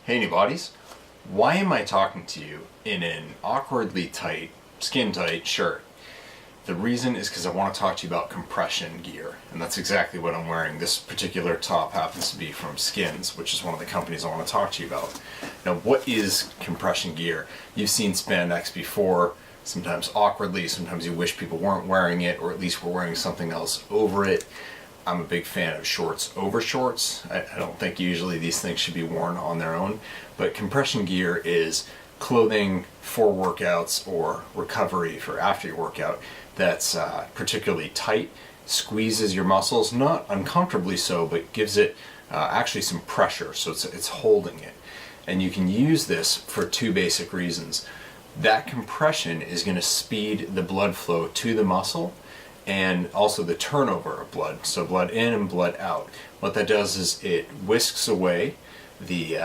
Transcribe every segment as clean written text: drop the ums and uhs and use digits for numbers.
Hey new bodies, why am I talking to you in an awkwardly tight, skin tight shirt? The reason is because I want to talk to you about compression gear, and that's exactly what I'm wearing. This particular top happens to be from Skins, which is one of the companies I want to talk to you about. Now, what is compression gear? You've seen spandex before, sometimes awkwardly, sometimes you wish people weren't wearing it, or at least were wearing something else over it. I'm a big fan of shorts over shorts. I don't think usually these things should be worn on their own, but compression gear is clothing for workouts or recovery for after your workout that's particularly tight, squeezes your muscles, not uncomfortably so, but gives it actually some pressure, so it's holding it. And you can use this for two basic reasons. That compression is going to speed the blood flow to the muscle, and also the turnover of blood, so blood in and blood out. What that does is it whisks away the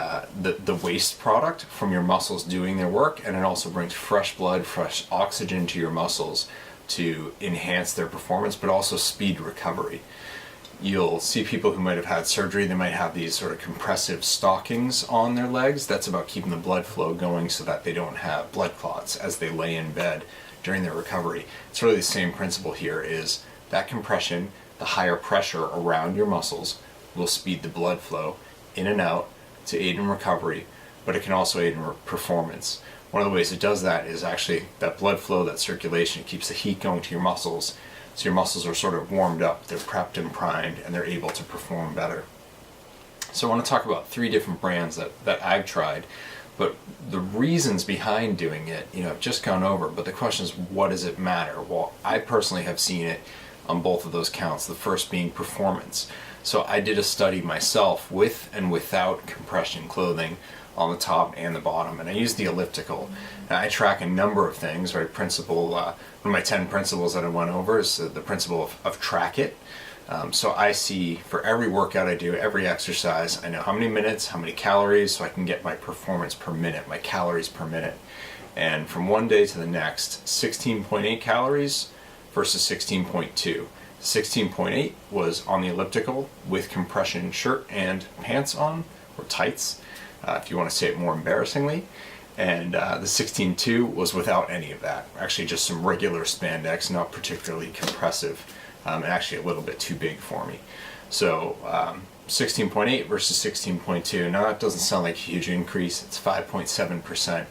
waste product from your muscles doing their work, and it also brings fresh blood, fresh oxygen to your muscles to enhance their performance, but also speed recovery. You'll see people who might have had surgery, they might have these sort of compressive stockings on their legs. That's about keeping the blood flow going so that they don't have blood clots as they lay in bed during their recovery. It's really the same principle here, is that compression, the higher pressure around your muscles will speed the blood flow in and out to aid in recovery, but it can also aid in performance. One of the ways it does that is actually that blood flow, that circulation, it keeps the heat going to your muscles, so your muscles are sort of warmed up, they're prepped and primed, and they're able to perform better. So I want to talk about three different brands that I've tried, but the reasons behind doing it, I've just gone over, but the question is, what does it matter? Well, I personally have seen it on both of those counts, the first being performance. So I did a study myself with and without compression clothing on the top and the bottom, and I used the elliptical. And I track a number of things, right? One of my 10 principles that I went over is the principle of track it. So I see for every workout I do, every exercise, I know how many minutes, how many calories, so I can get my performance per minute, my calories per minute. And from one day to the next, 16.8 calories versus 16.2. 16.8 was on the elliptical with compression shirt and pants on, or tights, if you want to say it more embarrassingly. And the 16.2 was without any of that. Actually just some regular spandex, not particularly compressive. Actually a little bit too big for me. So 16.8 versus 16.2. Now that doesn't sound like a huge increase. It's 5.7%.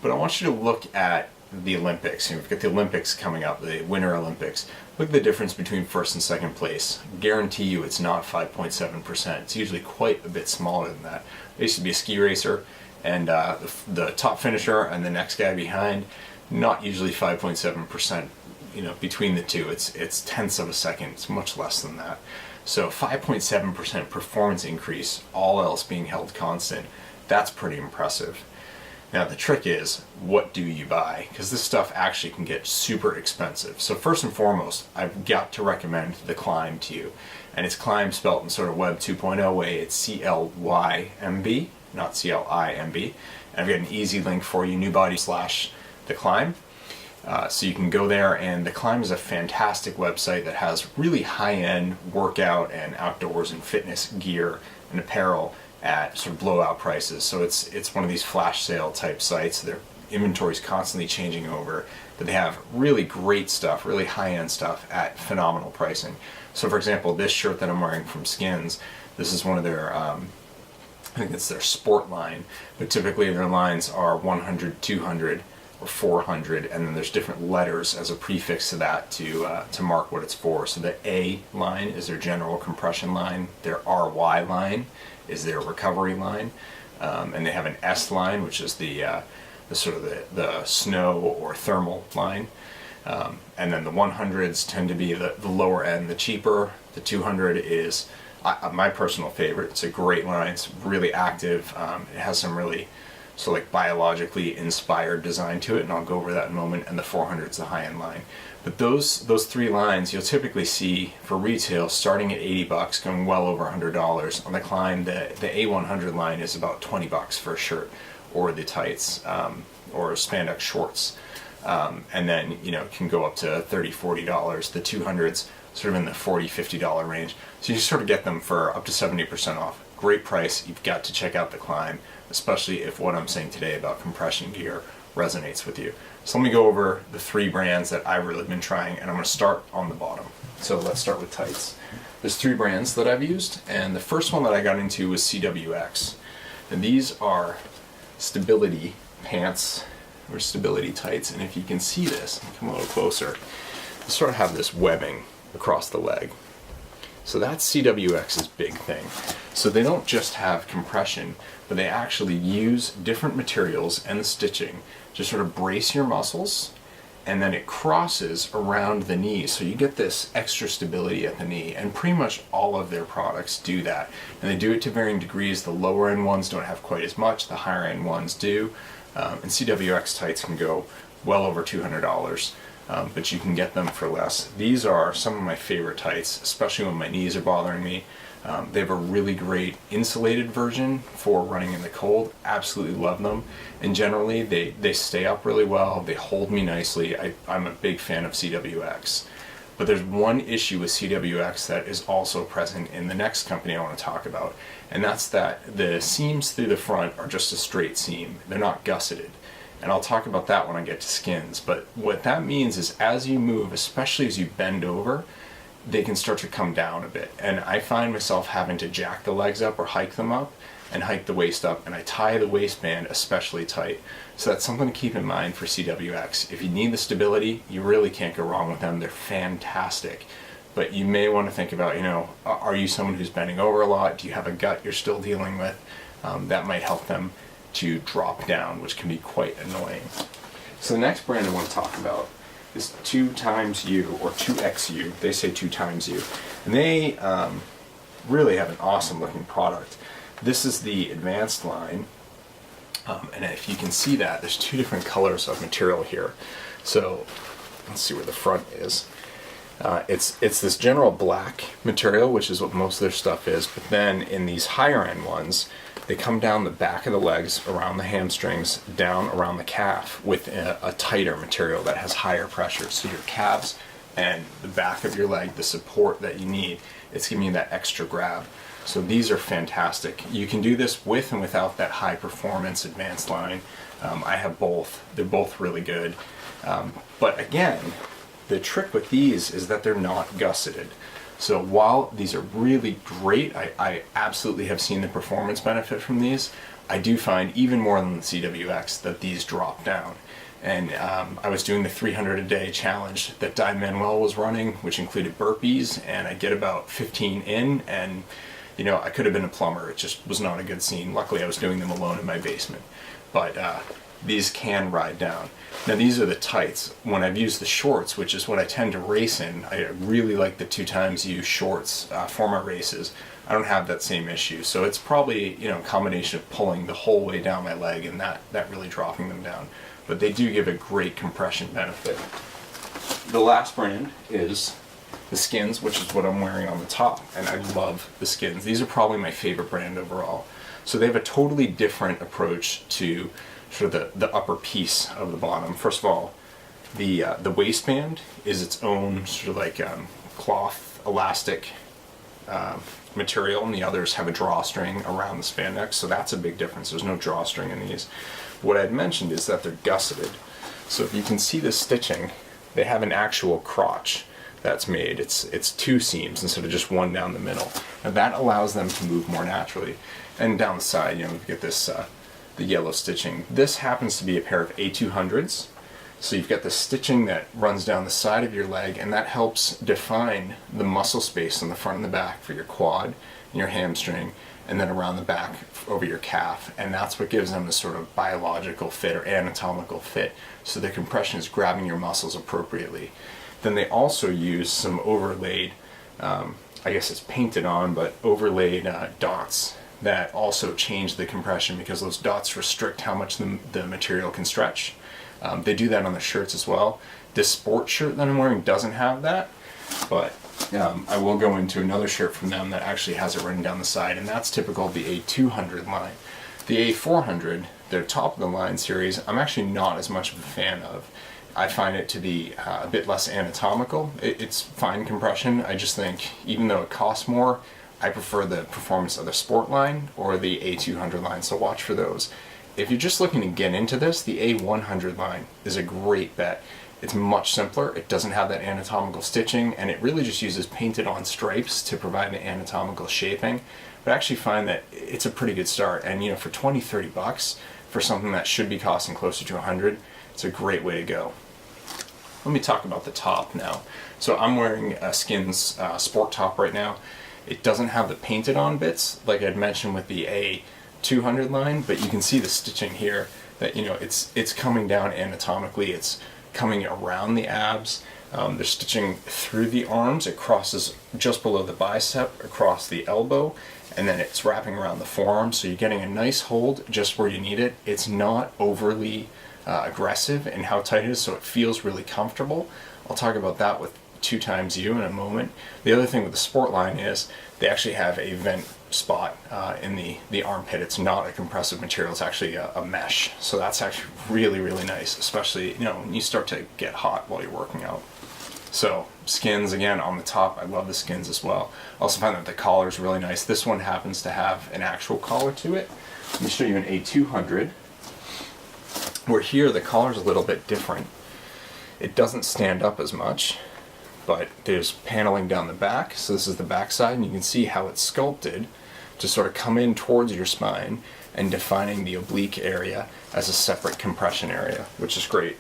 But I want you to look at the Olympics. We've got the Olympics coming up, the Winter Olympics. Look at the difference between first and second place. Guarantee you it's not 5.7%. It's usually quite a bit smaller than that. I used to be a ski racer, and the top finisher and the next guy behind, not usually 5.7%. Between the two, it's tenths of a second. It's much less than that. So 5.7% performance increase, all else being held constant. That's pretty impressive. Now the trick is, what do you buy? Because this stuff actually can get super expensive. So first and foremost, I've got to recommend the Climb to you. And it's Climb spelt in sort of Web 2.0 way. It's C-L-Y-M-B, not C-L-I-M-B. And I've got an easy link for you, newbody/the Climb. So you can go there, and the Climb is a fantastic website that has really high-end workout and outdoors and fitness gear and apparel at sort of blowout prices. So it's one of these flash sale type sites. Their inventory is constantly changing over, but they have really great stuff, really high-end stuff at phenomenal pricing. So for example, this shirt that I'm wearing from Skins, this is one of their I think it's their sport line, but typically their lines are 100, 200, or 400, and then there's different letters as a prefix to that to mark what it's for. So the A line is their general compression line, their RY line is their recovery line, and they have an S line, which is the sort of the snow or thermal line, and then the 100s tend to be the lower end, the cheaper. The 200 is my personal favorite. It's a great line. It's really active. It has some really like biologically inspired design to it, and I'll go over that in a moment. And the 400 is the high-end line. But those three lines you'll typically see for retail starting at $80, going well over $100. On the Climb, the A100 line is about $20 for a shirt, or the tights, or spandex shorts. And then it can go up to $30, $40. The 200s sort of in the $40, $50 range. So you sort of get them for up to 70% off. Great price. You've got to check out the Climb. especially if what I'm saying today about compression gear resonates with you. So let me go over the 3 brands that I've really been trying, and I'm going to start on the bottom. So let's start with tights. There's 3 brands that I've used, and the first one that I got into was CWX. And these are stability pants, or stability tights, and if you can see this, come a little closer, you sort of have this webbing across the leg. So that's CWX's big thing. So they don't just have compression, but they actually use different materials and the stitching to sort of brace your muscles, and then it crosses around the knee, so you get this extra stability at the knee, and pretty much all of their products do that. And they do it to varying degrees. The lower end ones don't have quite as much, the higher end ones do. And CWX tights can go well over $200, but you can get them for less. These are some of my favorite tights, especially when my knees are bothering me. They have a really great insulated version for running in the cold. Absolutely love them. And generally they stay up really well. They hold me nicely. I'm a big fan of CWX. But there's one issue with CWX that is also present in the next company I want to talk about. And that's that the seams through the front are just a straight seam. They're not gusseted. And I'll talk about that when I get to skins. But what that means is as you move, especially as you bend over, they can start to come down a bit. And I find myself having to jack the legs up or hike them up and hike the waist up, and I tie the waistband especially tight. So that's something to keep in mind for CWX. If you need the stability, you really can't go wrong with them. They're fantastic. But you may want to think about, are you someone who's bending over a lot? Do you have a gut you're still dealing with? That might help them to drop down, which can be quite annoying. So the next brand I want to talk about is 2XU or 2XU. They say 2XU. And they really have an awesome looking product. This is the advanced line. And if you can see that, there's 2 different colors of material here. So let's see where the front is. It's this general black material, which is what most of their stuff is, but then in these higher end ones, they come down the back of the legs, around the hamstrings, down around the calf with a tighter material that has higher pressure. So your calves and the back of your leg, the support that you need, it's giving you that extra grab. So these are fantastic. You can do this with and without that high performance advanced line. I have both. They're both really good. But again, the trick with these is that they're not gusseted. So while these are really great, I absolutely have seen the performance benefit from these, I do find even more than the CWX that these drop down. And I was doing the 300 a day challenge that Di Manuel was running, which included burpees, and I get about 15 in, and I could have been a plumber. It just was not a good scene. Luckily I was doing them alone in my basement. But these can ride down. Now these are the tights. When I've used the shorts, which is what I tend to race in, I really like the 2XU shorts for my races. I don't have that same issue. So it's probably a combination of pulling the whole way down my leg and that really dropping them down. But they do give a great compression benefit. The last brand is the Skins, which is what I'm wearing on the top, and I love the Skins. These are probably my favorite brand overall. So they have a totally different approach to sort of the upper piece of the bottom. First of all, the waistband is its own sort of like cloth elastic material, and the others have a drawstring around the spandex, so that's a big difference. There's no drawstring in these. What I had mentioned is that they're gusseted. So if you can see the stitching, they have an actual crotch that's made. It's 2 seams instead of just one down the middle. Now that allows them to move more naturally. And down the side, you get this the yellow stitching. This happens to be a pair of A200s. So you've got the stitching that runs down the side of your leg, and that helps define the muscle space on the front and the back for your quad and your hamstring, and then around the back over your calf. And that's what gives them this sort of biological fit or anatomical fit, so the compression is grabbing your muscles appropriately. Then they also use some overlaid, I guess it's painted on, but overlaid dots that also change the compression, because those dots restrict how much the material can stretch. They do that on the shirts as well. This sports shirt that I'm wearing doesn't have that, but I will go into another shirt from them that actually has it written down the side, and that's typical of the A200 line. The A400, their top of the line series, I'm actually not as much of a fan of. I find it to be a bit less anatomical. It's fine compression. I just think, even though it costs more, I prefer the performance of the Sport line or the A200 line, so watch for those. If you're just looking to get into this, the A100 line is a great bet. It's much simpler, it doesn't have that anatomical stitching, and it really just uses painted on stripes to provide an anatomical shaping. But I actually find that it's a pretty good start, and you know, for 20-30 bucks for something that should be costing closer to 100, it's a great way to go. Let me talk about the top now. So I'm wearing a Skins sport top right now. It doesn't have the painted on bits like I'd mentioned with the A200 line, but you can see the stitching here that, you know, it's coming down anatomically. It's coming around the abs. They're stitching through the arms. It crosses just below the bicep, across the elbow, and then it's wrapping around the forearm. So you're getting a nice hold just where you need it. It's not overly aggressive in how tight it is, so it feels really comfortable. I'll talk about that with 2XU in a moment. The other thing with the Sport line is they actually have a vent spot in the armpit. It's not a compressive material, it's actually a mesh. So that's actually really, really nice, especially, you know, when you start to get hot while you're working out. So Skins, again, on the top, I love the Skins as well. I also find that the collar is really nice. This one happens to have an actual collar to it. Let me show you an A200, where here the collar's a little bit different. It doesn't stand up as much, but there's paneling down the back. So this is the back side, and you can see how it's sculpted to sort of come in towards your spine and defining the oblique area as a separate compression area, which is great.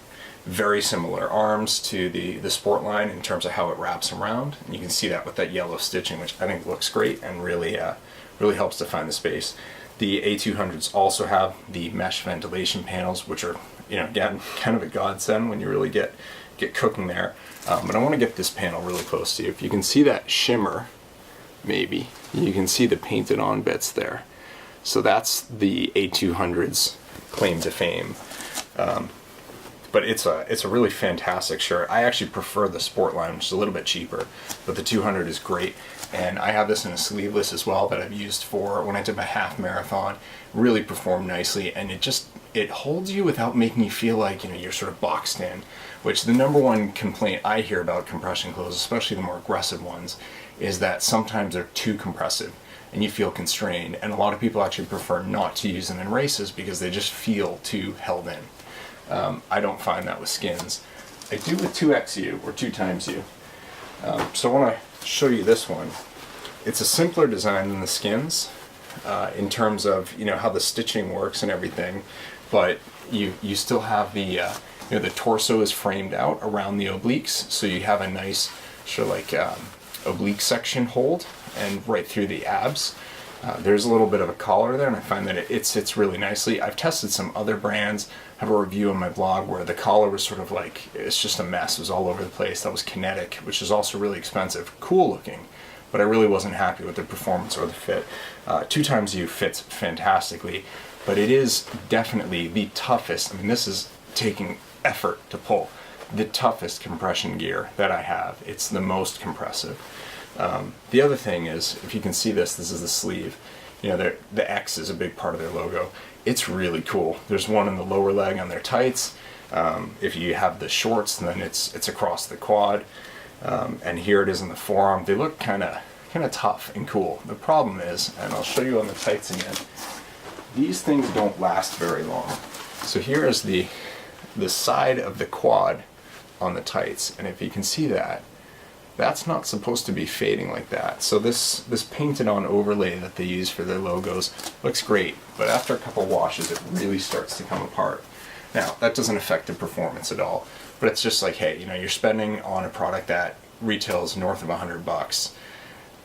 Very similar arms to the Sport line in terms of how it wraps around. And you can see that with that yellow stitching, which I think looks great and really helps define the space. The A200s also have the mesh ventilation panels, which are, you know, again, kind of a godsend when you really get cooking there. But I want to get this panel really close to you. If you can see that shimmer, maybe, you can see the painted on bits there. So that's the A200's claim to fame. But it's a really fantastic shirt. I actually prefer the Sport line, which is a little bit cheaper, but the 200 is great. And I have this in a sleeveless as well that I've used for when I did my half marathon. Really performed nicely, and it holds you without making you feel like, you know, you're sort of boxed in. Which the number one complaint I hear about compression clothes, especially the more aggressive ones, is that sometimes they're too compressive and you feel constrained. And a lot of people actually prefer not to use them in races because they just feel too held in. I don't find that with Skins. I do with 2XU or 2XU. So I want to show you this one. It's a simpler design than the Skins in terms of, you know, how the stitching works and everything, but you still have the you know, the torso is framed out around the obliques, so you have a nice sort of like oblique section hold and right through the abs. There's a little bit of a collar there, and I find that it sits really nicely. I've tested some other brands. I have a review on my blog where the collar was sort of like, it's just a mess. It was all over the place. That was Kinetic, which is also really expensive. Cool looking, but I really wasn't happy with the performance or the fit. 2XU fits fantastically, but it is definitely the toughest. I mean, this is taking effort to pull. The toughest compression gear that I have. It's the most compressive. The other thing is, if you can see this is the sleeve. You know, the X is a big part of their logo. It's really cool. There's one in the lower leg on their tights. If you have the shorts, then it's across the quad. And here it is in the forearm. They look kind of tough and cool. The problem is, and I'll show you on the tights again, these things don't last very long. So here is the side of the quad on the tights, and if you can see that, that's not supposed to be fading like that. So this painted on overlay that they use for their logos looks great, but after a couple washes it really starts to come apart. Now that doesn't affect the performance at all, but it's just like, hey, you know, you're spending on a product that retails north of $100.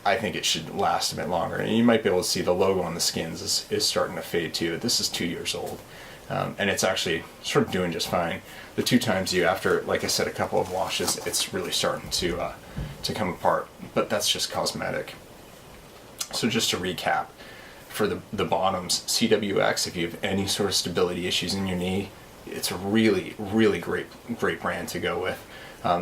I think it should last a bit longer, and you might be able to see the logo on the Skins is starting to fade too. This is 2 years old. And it's actually sort of doing just fine. The 2XU, after, like I said, a couple of washes, it's really starting to come apart, but that's just cosmetic. So just to recap, for the bottoms, CWX, if you have any sort of stability issues in your knee, it's a really, really great brand to go with.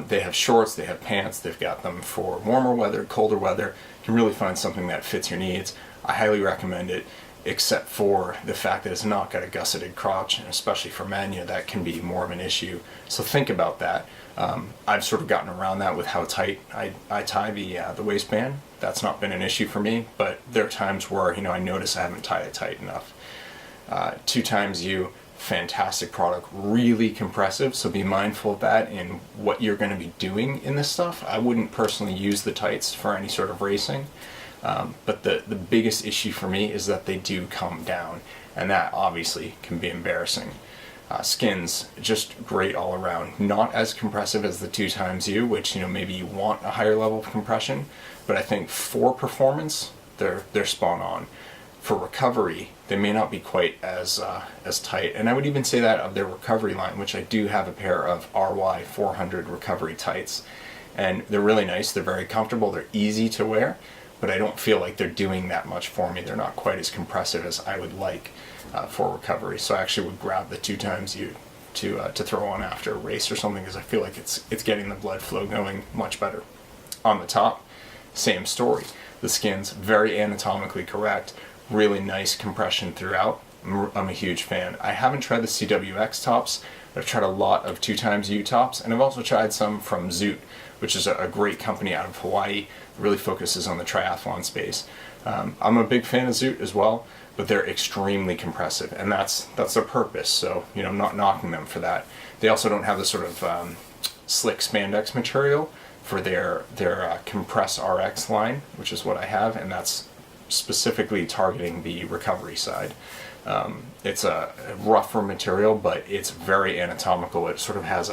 They have shorts, they have pants, they've got them for warmer weather, colder weather. You can really find something that fits your needs. I highly recommend it, except for the fact that it's not got a gusseted crotch, and especially for men, you know, that can be more of an issue. So think about that. I've sort of gotten around that with how tight I tie the waistband. That's not been an issue for me, but there are times where, I notice I haven't tied it tight enough. 2XU, fantastic product, really compressive, so be mindful of that in what you're going to be doing in this stuff. I wouldn't personally use the tights for any sort of racing, but the biggest issue for me is that they do come down, and that obviously can be embarrassing. Skins, just great all around. Not as compressive as the 2XU, which maybe you want a higher level of compression, but I think for performance, they're spot on. For recovery, they may not be quite as tight, and I would even say that of their recovery line, which I do have a pair of RY 400 recovery tights, and they're really nice. They're very comfortable. They're easy to wear, but I don't feel like they're doing that much for me. They're not quite as compressive as I would like for recovery. So I actually would grab the 2XU to throw on after a race or something, because I feel like it's getting the blood flow going much better. On the top, same story. The skin's very anatomically correct. Really nice compression throughout. I'm a huge fan. I haven't tried the CWX tops. I've tried a lot of 2XU tops, and I've also tried some from Zoot, which is a great company out of Hawaii. It really focuses on the triathlon space. I'm a big fan of Zoot as well, but they're extremely compressive, and that's their purpose. So I'm not knocking them for that. They also don't have the sort of slick spandex material for their Compress RX line, which is what I have, and that's specifically targeting the recovery side. It's a rougher material, but it's very anatomical. It sort of has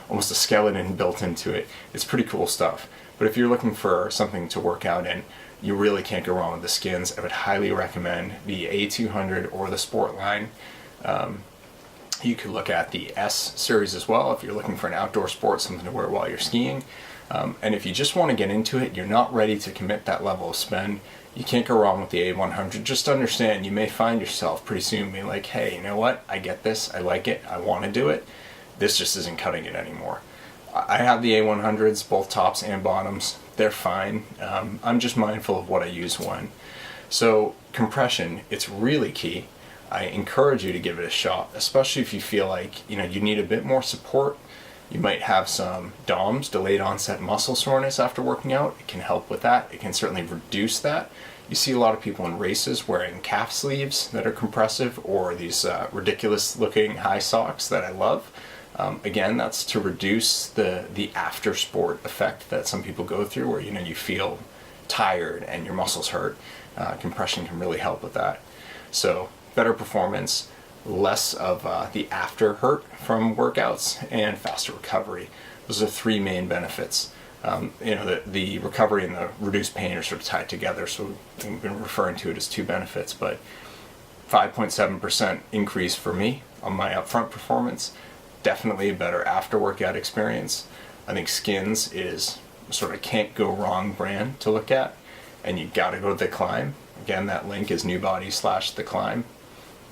almost a skeleton built into it. It's pretty cool stuff. But if you're looking for something to work out in, you really can't go wrong with the skins. I would highly recommend the A200 or the Sport line. You could look at the S series as well if you're looking for an outdoor sport, something to wear while you're skiing. And if you just want to get into it, you're not ready to commit that level of spend, you can't go wrong with the A100. Just understand, you may find yourself pretty soon being like, hey, you know what? I get this. I like it. I want to do it. This just isn't cutting it anymore. I have the A100s, both tops and bottoms. They're fine. I'm just mindful of what I use when. So compression, it's really key. I encourage you to give it a shot, especially if you feel like you need a bit more support. You might have some DOMS, delayed onset muscle soreness after working out. It can help with that. It can certainly reduce that. You see a lot of people in races wearing calf sleeves that are compressive, or these ridiculous looking high socks that I love. Again, that's to reduce the after sport effect that some people go through, where you feel tired and your muscles hurt. Compression can really help with that. So better performance, less of the after hurt from workouts, and faster recovery. Those are three main benefits. The recovery and the reduced pain are sort of tied together, so we've been referring to it as two benefits, but 5.7% increase for me on my upfront performance. Definitely a better after workout experience. I think Skins is sort of can't go wrong brand to look at, and you gotta go to The Climb. Again, that link is newbody/The Climb,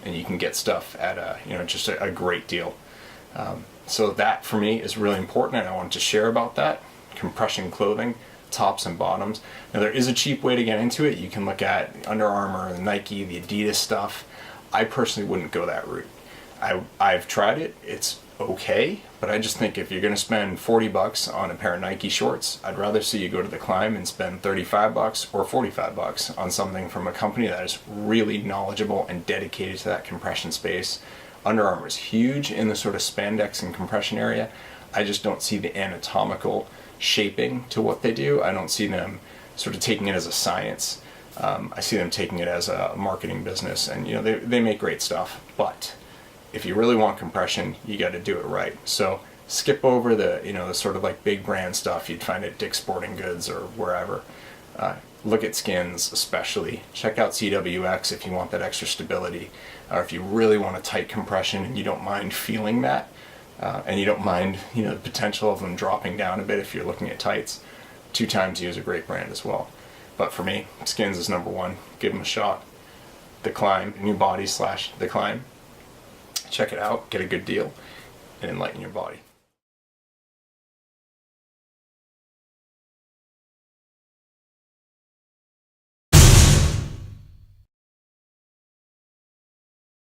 and you can get stuff at just a great deal. So that for me is really important, and I wanted to share about that. Compression clothing, tops and bottoms. Now there is a cheap way to get into it. You can look at Under Armour, the Nike, the Adidas stuff. I personally wouldn't go that route. I've tried it. It's okay, but I just think if you're going to spend $40 on a pair of Nike shorts, I'd rather see you go to The Climb and spend $35 or $45 on something from a company that is really knowledgeable and dedicated to that compression space. Under Armour is huge in the sort of spandex and compression area. I just don't see the anatomical shaping to what they do. I don't see them sort of taking it as a science. I see them taking it as a marketing business, and they make great stuff, but if you really want compression, you got to do it right. So skip over the sort of like big brand stuff you'd find at Dick's Sporting Goods or wherever. Look at Skins especially. Check out CWX if you want that extra stability, or if you really want a tight compression and you don't mind feeling that, and you don't mind the potential of them dropping down a bit if you're looking at tights. 2XU is a great brand as well. But for me, Skins is number one. Give them a shot. The Climb, newbody/The Climb. Check it out, get a good deal, and enlighten your body.